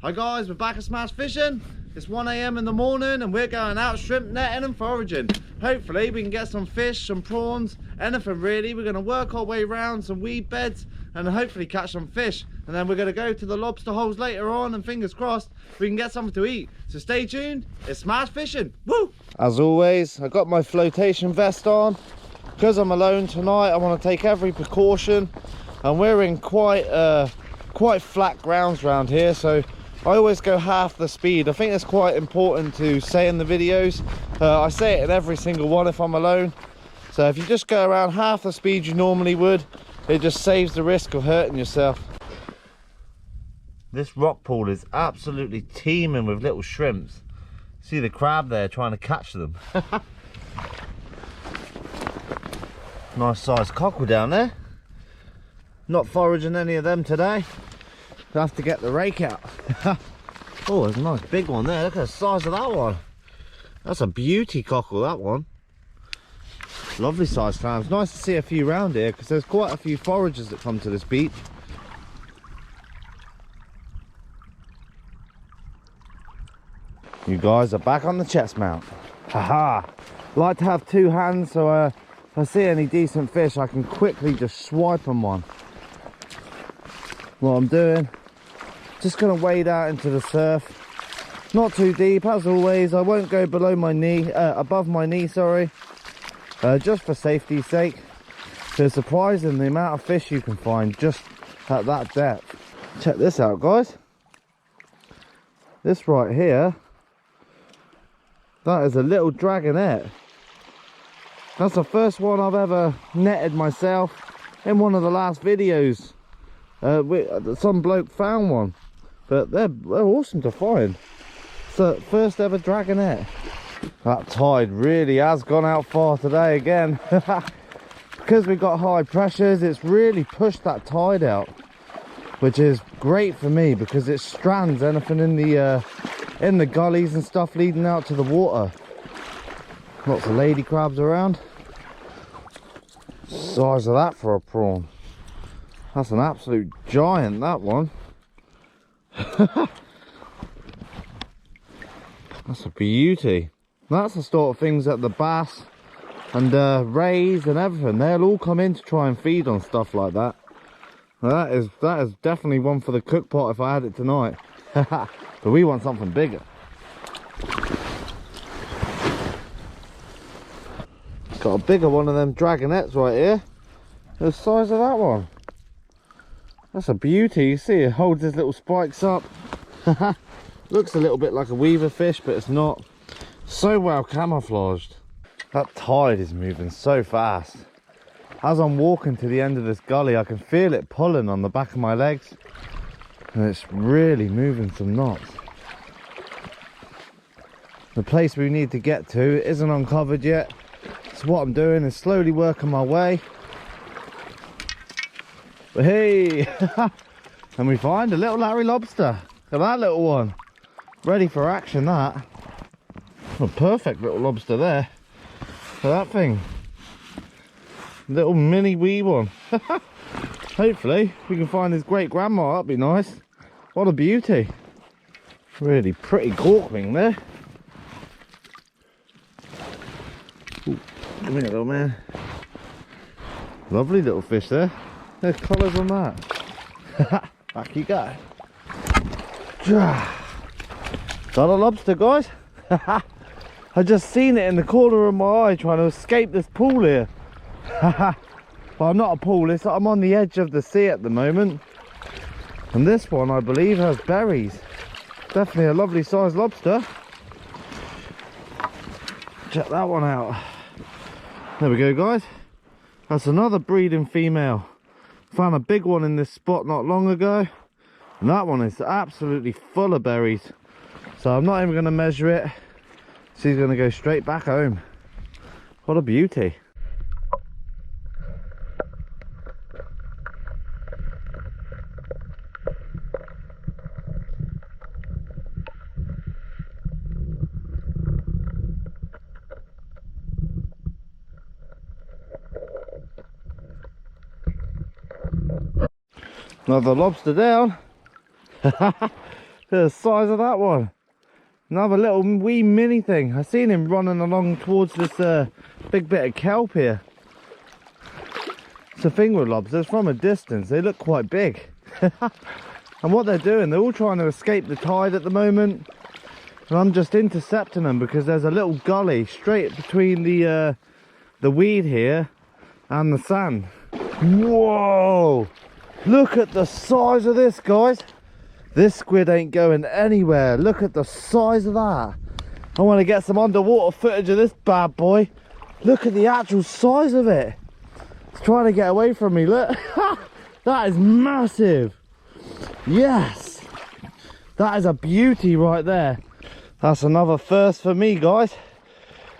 Hi guys, we're back at Smash Fishing. It's 1 AM in the morning and we're going out shrimp netting and foraging. Hopefully we can get some fish, some prawns, anything really. We're going to work our way around some weed beds and hopefully catch some fish. And then we're going to go to the lobster holes later on and fingers crossed we can get something to eat. So stay tuned, it's Smash Fishing. Woo! As always, I got my flotation vest on. Because I'm alone tonight, I want to take every precaution. And we're in quite flat grounds around here, so I always go half the speed. I think it's quite important to say in the videos. I say it in every single one if I'm alone. So if you just go around half the speed you normally would, it just saves the risk of hurting yourself. This rock pool is absolutely teeming with little shrimps. See the crab there trying to catch them. Nice sized cockle down there. Not foraging any of them today. I'll have to get the rake out. Oh, there's a nice big one there. Look at the size of that one. That's a beauty cockle, that one. Lovely sized clams. Nice to see a few around here because there's quite a few foragers that come to this beach. You guys are back on the chest mount. Haha. Like to have two hands, so if I see any decent fish I can quickly just swipe them one. What I'm doing, just going to wade out into the surf. Not too deep as always. I won't go below my knee, above my knee, sorry, just for safety's sake. So it's surprising the amount of fish you can find just at that depth. Check this out, guys. This right here, that is a little dragonette. That's the first one I've ever netted myself. In one of the last videos, some bloke found one, but they're awesome to find. So first ever dragonette. That tide really has gone out far today again. Because we've got high pressures, it's really pushed that tide out, which is great for me because it strands anything in the gullies and stuff leading out to the water. Lots of lady crabs around. Size of that for a prawn. That's an absolute giant, that one. That's a beauty. That's the sort of things that the bass and rays and everything, they'll all come in to try and feed on stuff like that. Now that is definitely one for the cook pot if I had it tonight. But we want something bigger. Got a bigger one of them dragonettes right here. The size of that one. That's a beauty. You see it holds his little spikes up. Looks a little bit like a weaver fish, but it's not. So well camouflaged. That tide is moving so fast. As I'm walking to the end of this gully, I can feel it pulling on the back of my legs. And it's really moving some knots. The place we need to get to isn't uncovered yet. So what I'm doing is slowly working my way. But hey! And we find a little Larry lobster. Look at that little one. Ready for action, that. A perfect little lobster there. For that thing. Little mini wee one. Hopefully we can find his great grandma. That'd be nice. What a beauty. Really pretty corking there. Ooh, come here, little man. Lovely little fish there. There's colours on that. Back you go. Is that a lobster, guys? I just seen it in the corner of my eye trying to escape this pool here. But I'm not a poolist, I'm on the edge of the sea at the moment. And this one, I believe, has berries. Definitely a lovely sized lobster. Check that one out. There we go, guys. That's another breeding female. Found a big one in this spot not long ago. And that one is absolutely full of berries. So I'm not even going to measure it. She's going to go straight back home. What a beauty. Another lobster down. Look at the size of that one. Another little wee mini thing. I seen him running along towards this big bit of kelp here. It's the thing with lobsters, from a distance they look quite big. And what they're doing, they're all trying to escape the tide at the moment. And I'm just intercepting them because there's a little gully straight between the weed here and the sand. Whoa! Look at the size of this, guys. This squid ain't going anywhere. Look at the size of that. I want to get some underwater footage of this bad boy. Look at the actual size of it. It's trying to get away from me, look. That is massive. Yes. That is a beauty right there. That's another first for me, guys.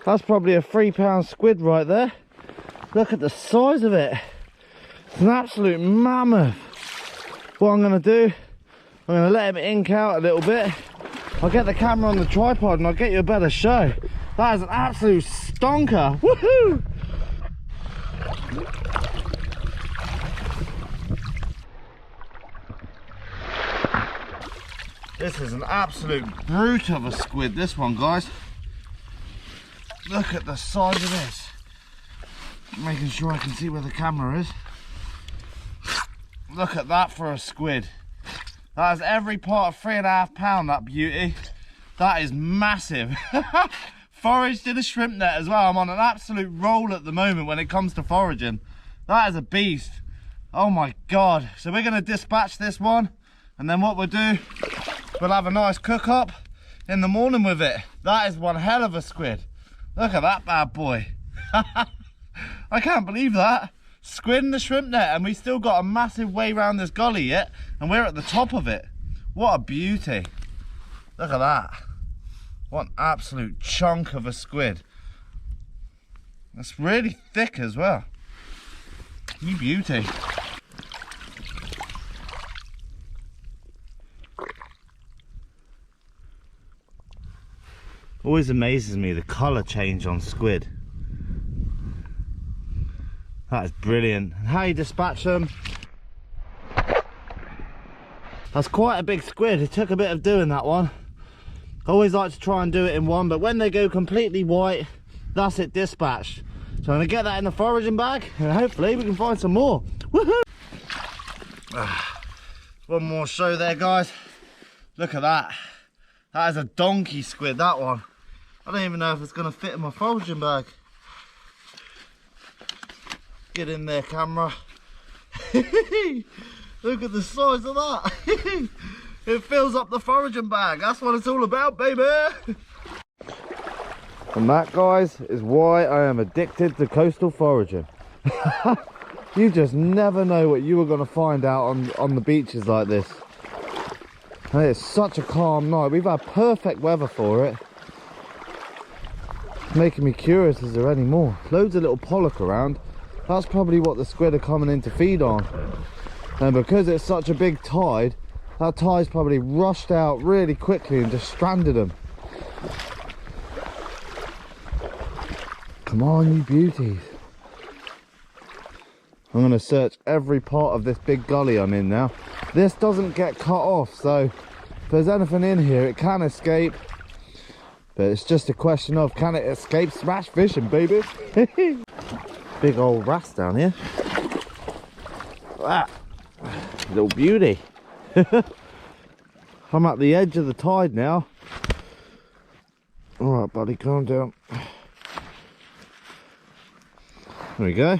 That's probably a 3-pound squid right there. Look at the size of it. It's an absolute mammoth. What I'm going to do, I'm going to let him ink out a little bit. I'll get the camera on the tripod and I'll get you a better show. That is an absolute stonker. Woohoo! This is an absolute brute of a squid, this one, guys. Look at the size of this. Making sure I can see where the camera is. Look at that for a squid. That is every part of 3.5 pounds, that beauty. That is massive. Foraged in a shrimp net as well. I'm on an absolute roll at the moment when it comes to foraging. That is a beast. Oh my God. So we're gonna dispatch this one, and then what we'll do, we'll have a nice cook up in the morning with it. That is one hell of a squid. Look at that bad boy. I can't believe that. Squid in the shrimp net, and we still got a massive way around this gully yet, and we're at the top of it. What a beauty. Look at that. What an absolute chunk of a squid. It's really thick as well. You beauty. Always amazes me the colour change on squid. That is brilliant. How you dispatch them. That's quite a big squid. It took a bit of doing that one. I always like to try and do it in one, but when they go completely white, that's it dispatched. So I'm gonna get that in the foraging bag and hopefully we can find some more. Woohoo! One more show there, guys. Look at that. That is a donkey squid, that one. I don't even know if it's gonna fit in my foraging bag. Get in there, camera. Look at the size of that. It fills up the foraging bag. That's what it's all about, baby. And that, guys, is why I am addicted to coastal foraging. You just never know what you are going to find out on the beaches like this. And it's such a calm night. We've had perfect weather for it. It's making me curious, is there any more? Loads of little pollock around. That's probably what the squid are coming in to feed on. And because it's such a big tide, that tide's probably rushed out really quickly and just stranded them. Come on, you beauties. I'm going to search every part of this big gully I'm in now. This doesn't get cut off, so if there's anything in here, it can escape. But it's just a question of, can it escape smash fishing, baby? Big old wrasse down here. Ah, little beauty. I'm at the edge of the tide now. All right, buddy, calm down. There we go.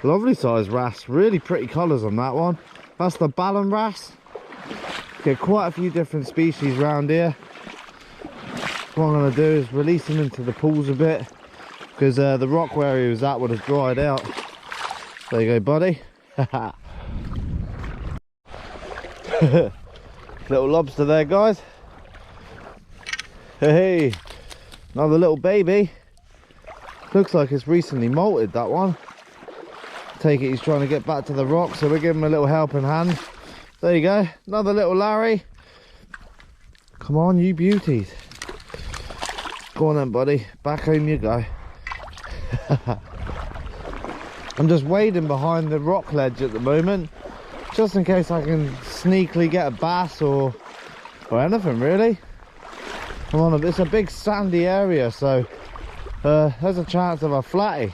Lovely size wrasse. Really pretty colours on that one. That's the Ballon wrasse. Get quite a few different species around here. What I'm going to do is release him into the pools a bit, because the rock where he was at would have dried out. There you go, buddy. Little lobster there, guys. Hey, another little baby. Looks like it's recently molted, that one. Take it he's trying to get back to the rock, so we're giving him a little helping hand. There you go, another little Larry. Come on, you beauties. Go on then, buddy, back home you go. I'm just wading behind the rock ledge at the moment, just in case I can sneakily get a bass or or anything really. It's a big sandy area, so there's a chance of a flatty.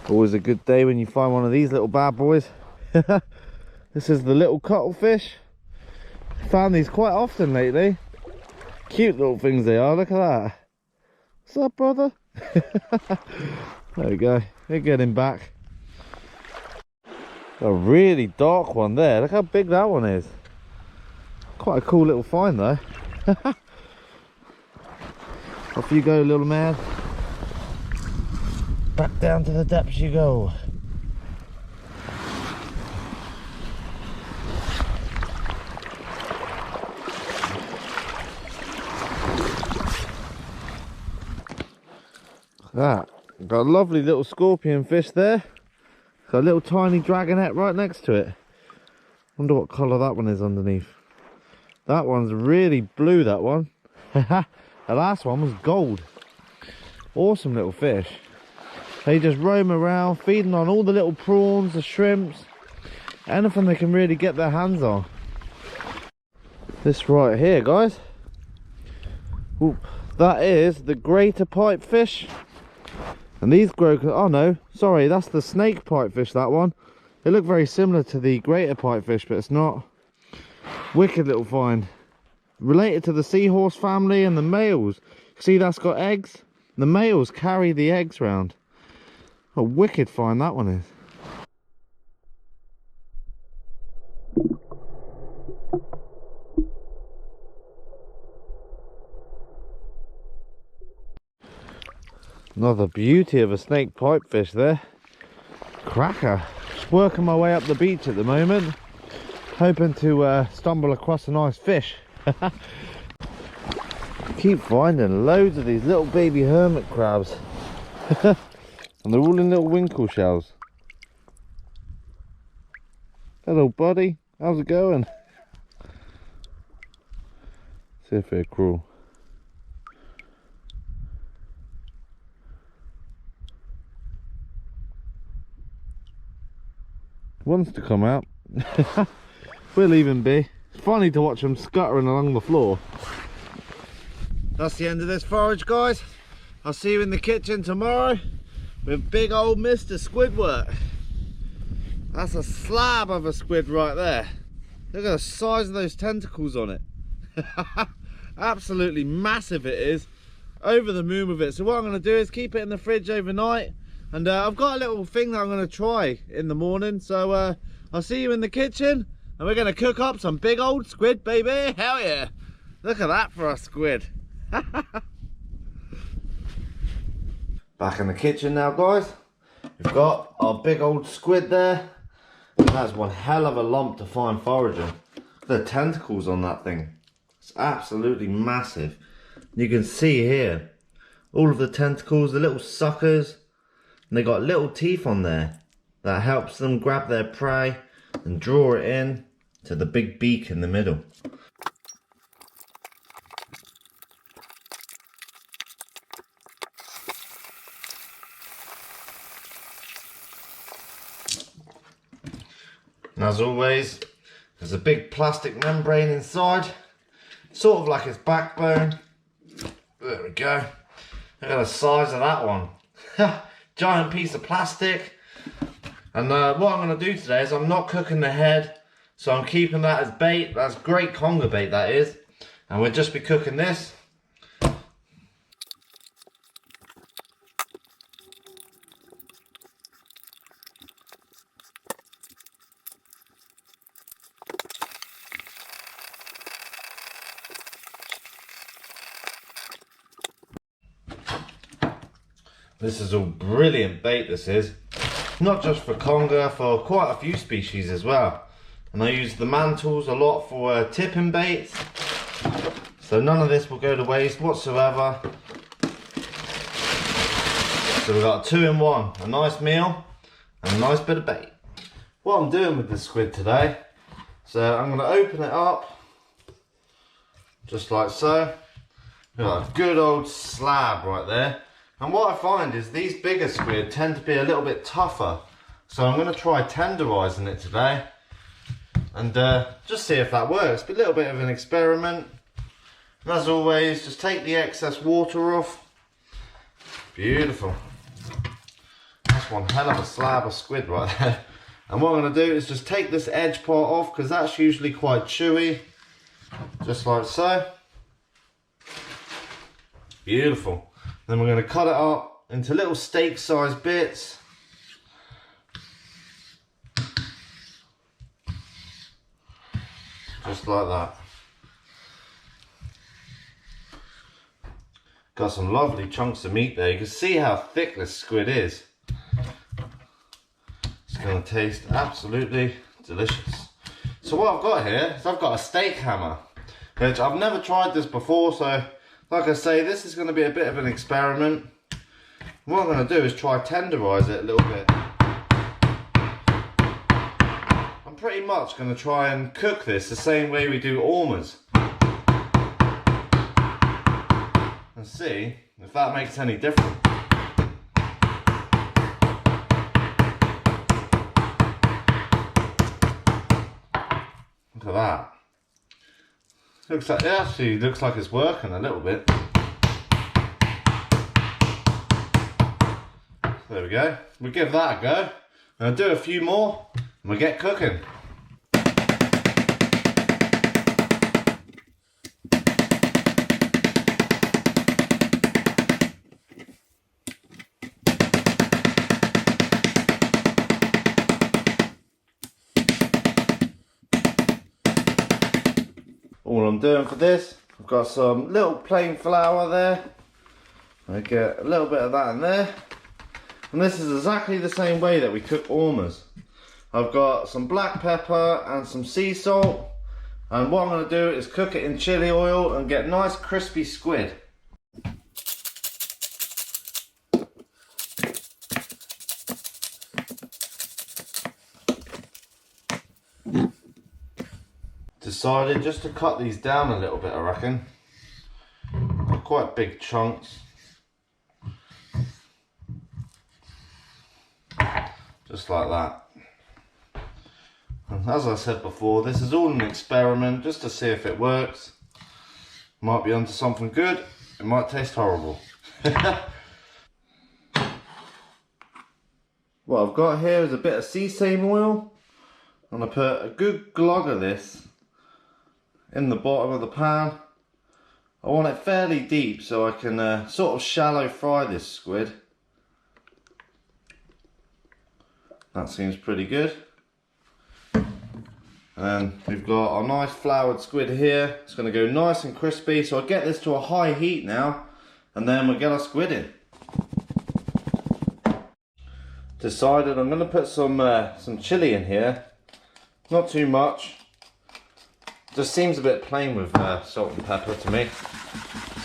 Always a good day when you find one of these little bad boys. This is the little cuttlefish. Found these quite often lately. Cute little things they are, look at that. What's up, brother? There we go, they're getting back. A really dark one there, look how big that one is. Quite a cool little find though. Off you go, little man. Back down to the depths you go. That got a lovely little scorpion fish there. Got a little tiny dragonette right next to it. Wonder what colour that one is underneath. That one's really blue, that one. The last one was gold. Awesome little fish. They just roam around feeding on all the little prawns, the shrimps, anything they can really get their hands on. This right here, guys. Ooh, that is the greater pipefish. And these grow, oh no, sorry, that's the snake pipefish, that one. They look very similar to the greater pipefish, but it's not. Wicked little find. Related to the seahorse family and the males. See, that's got eggs. The males carry the eggs round. A wicked find that one is. Another beauty of a snake pipefish there. Cracker. Just working my way up the beach at the moment, hoping to stumble across a nice fish. Keep finding loads of these little baby hermit crabs. And they're all in little winkle shells. Hello buddy, how's it going? See if they're cruel. Wants to come out. We'll leave him be. It's funny to watch him scuttering along the floor. That's the end of this forage, guys. I'll see you in the kitchen tomorrow with big old Mr. Squidward. That's a slab of a squid right there. Look at the size of those tentacles on it. Absolutely massive it is. Over the moon with it. So what I'm going to do is keep it in the fridge overnight. And I've got a little thing that I'm going to try in the morning. So I'll see you in the kitchen. And we're going to cook up some big old squid, baby. Hell yeah. Look at that for a squid. Back in the kitchen now, guys. We've got our big old squid there. And that's one hell of a lump to find foraging. The tentacles on that thing. It's absolutely massive. You can see here all of the tentacles, the little suckers. And they got little teeth on there that helps them grab their prey and draw it in to the big beak in the middle. And as always, there's a big plastic membrane inside, sort of like its backbone. There we go. Look at the size of that one. Giant piece of plastic. And what I'm going to do today is I'm not cooking the head, so I'm keeping that as bait. That's great conger bait, that is. And we'll just be cooking this. This is all brilliant bait, this is. Not just for conger, for quite a few species as well. And I use the mantles a lot for tipping baits. So none of this will go to waste whatsoever. So we've got a 2-in-1, a nice meal and a nice bit of bait. What I'm doing with the squid today, so I'm going to open it up, just like so. We've got a good old slab right there. And what I find is these bigger squid tend to be a little bit tougher. So I'm going to try tenderizing it today. and just see if that works. Be a little bit of an experiment. And as always, just take the excess water off. Beautiful. That's one hell of a slab of squid right there. And what I'm going to do is just take this edge part off, because that's usually quite chewy. Just like so. Beautiful. Then we're going to cut it up into little steak-sized bits. Just like that. Got some lovely chunks of meat there. You can see how thick this squid is. It's going to taste absolutely delicious. So what I've got here is I've got a steak hammer, which I've never tried this before, so like I say, this is going to be a bit of an experiment. What I'm going to do is try tenderize it a little bit. I'm pretty much going to try and cook this the same way we do ormers. And see if that makes any difference. Look at that. Looks like, it actually looks like it's working a little bit. There we go. We'll give that a go. And I'll do a few more and we'll get cooking. All I'm doing for this, I've got some little plain flour there. I get a little bit of that in there. And this is exactly the same way that we cook ormers. I've got some black pepper and some sea salt. And what I'm going to do is cook it in chili oil and get nice crispy squid. Decided just to cut these down a little bit, I reckon. They're quite big chunks. Just like that. And as I said before, this is all an experiment just to see if it works. Might be onto something good, it might taste horrible. What I've got here is a bit of sesame oil. I'm going to put a good glog of this in the bottom of the pan. I want it fairly deep so I can sort of shallow fry this squid. That seems pretty good. And we've got our nice floured squid here. It's going to go nice and crispy, so I'll get this to a high heat now and then we'll get our squid in. Decided I'm going to put some chilli in here. Not too much. Just seems a bit plain with salt and pepper to me.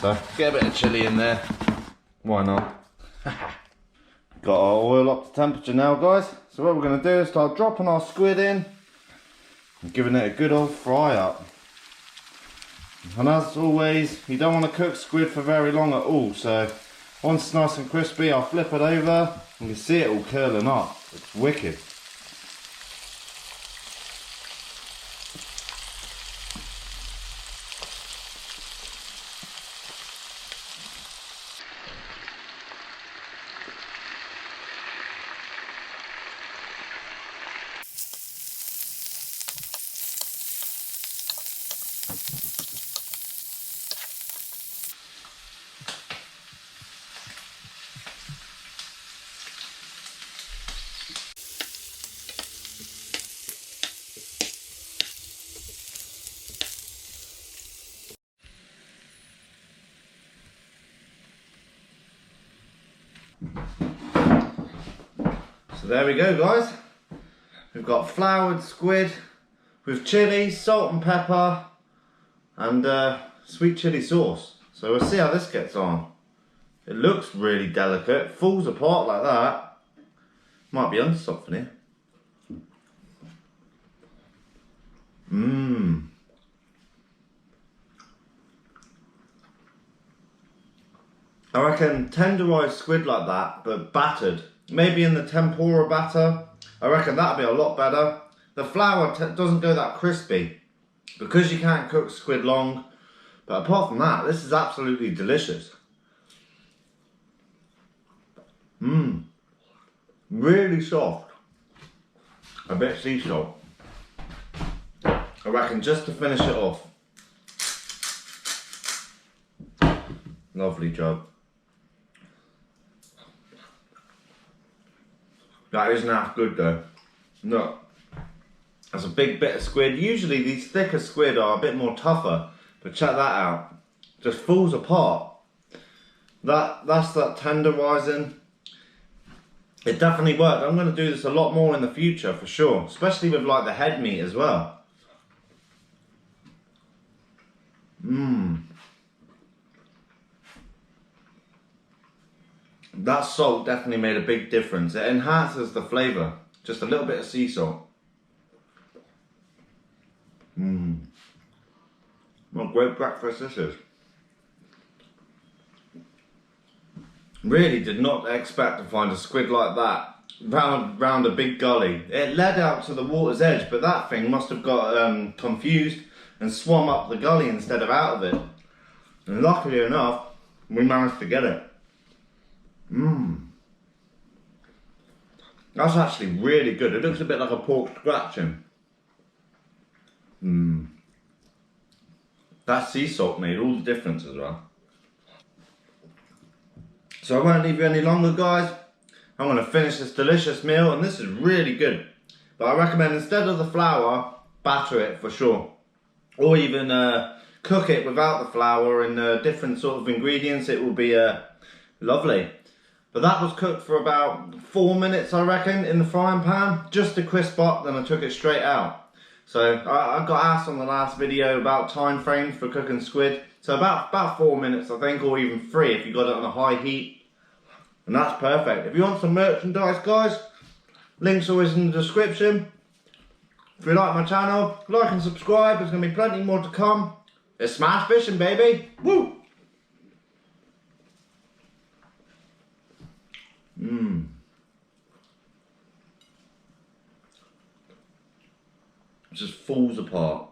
So get a bit of chilli in there. Why not? Got our oil up to temperature now, guys. So what we're going to do is start dropping our squid in and giving it a good old fry up. And as always, you don't want to cook squid for very long at all. So once it's nice and crispy, I'll flip it over and you see it all curling up. It's wicked. So there we go, guys. We've got floured squid with chilli, salt and pepper and sweet chilli sauce. So we'll see how this gets on. It looks really delicate, it falls apart like that. Might be onto something here. Mmm. I reckon tenderized squid like that, but battered. Maybe in the tempura batter. I reckon that'd be a lot better the flour doesn't go that crispy because you can't cook squid long. But apart from that, this is absolutely delicious. Mmm. Really soft. A bit sea salt. I reckon just to finish it off. Lovely job. That isn't half good though. Look, that's a big bit of squid. Usually these thicker squid are a bit more tougher, but check that out. Just falls apart. That's that tenderizing. It definitely worked. I'm going to do this a lot more in the future for sure, especially with like the head meat as well. Mmm. That salt definitely made a big difference. It enhances the flavour. Just a little bit of sea salt. Mmm. What a great breakfast this is. Really did not expect to find a squid like that round a big gully. It led out to the water's edge, but that thing must have got confused and swum up the gully instead of out of it. And luckily enough, we managed to get it. Mmm. That's actually really good. It looks a bit like a pork scratching. Mmm. That sea salt made all the difference as well. So I won't leave you any longer, guys. I'm going to finish this delicious meal, and this is really good. But I recommend instead of the flour, batter it for sure. Or even cook it without the flour and different sort of ingredients. It will be lovely. But that was cooked for about 4 minutes, I reckon, in the frying pan. Just to crisp up, then I took it straight out. So I got asked on the last video about time frames for cooking squid. So about 4 minutes, I think, or even 3 if you got it on a high heat. And that's perfect. If you want some merchandise, guys, links always in the description. If you like my channel, like and subscribe. There's going to be plenty more to come. It's smash fishing, baby. Woo! Mmm. It just falls apart.